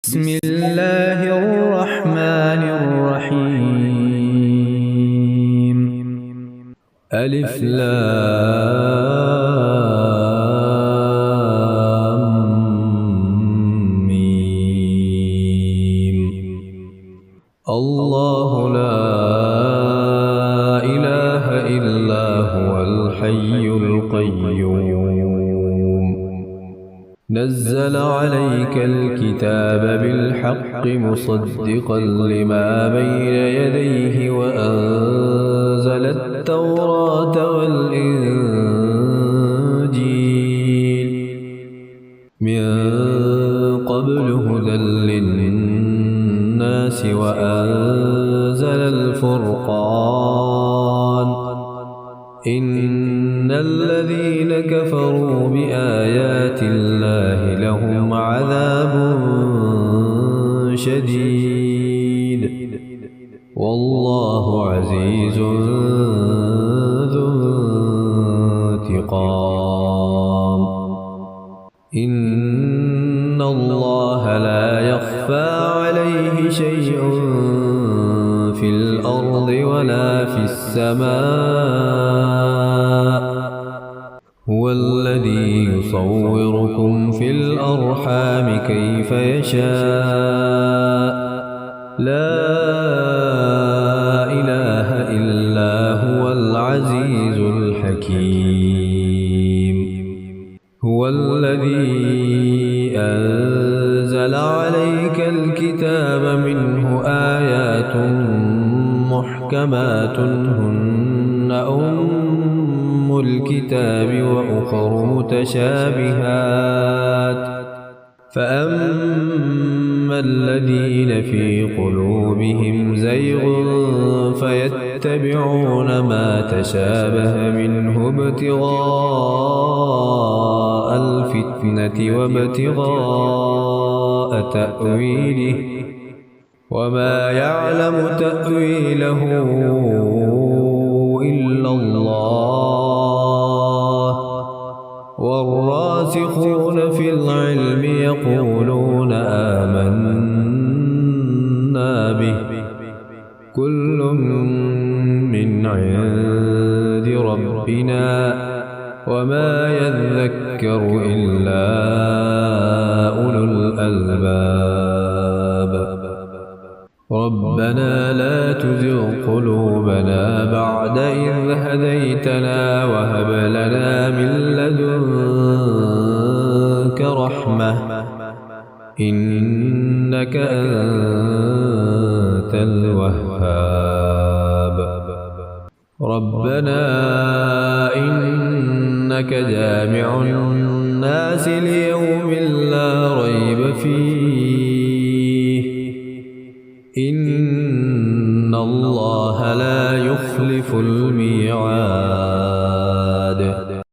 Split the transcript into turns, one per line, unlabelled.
بسم الله الرحمن الرحيم. ألف لام ميم. الله لا إله إلا هو الحي القيوم. نزل عليك الكتاب بالحق مصدقا لما بين يديه وأنزل التوراة والإنجيل من قبل هدى للناس وأنزل الفرقان. إن الذين كفروا بآيات الله لهم عذاب شديد والله عزيز ذو انتقام. إن الله لا يخفى عليه شيء في الأرض ولا في السماء. هو الذي يصوركم في الأرحام كيف يشاء. لا إله إلا هو العزيز الحكيم. هو الذي أنزل عليك الكتاب منه آيات محكمات هن أم الكتاب وأخر متشابهات. فأما الذين في قلوبهم زيغ فيتبعون ما تشابه منه ابتغاء الفتنة وابتغاء تأويله وما يعلم تأويله إلا الله. والراسخون في العلم يقولون آمنا به كل من عند ربنا وما يذكر إلا أولو الألباب. ربنا لا تزغ قلوبنا بعد إذ هديتنا وهب لنا من لدنك رحمة إنك أنت الوهاب. ربنا إنك جامع الناس ليوم لا ريب فيه إن الله لا يخلف الميعاد.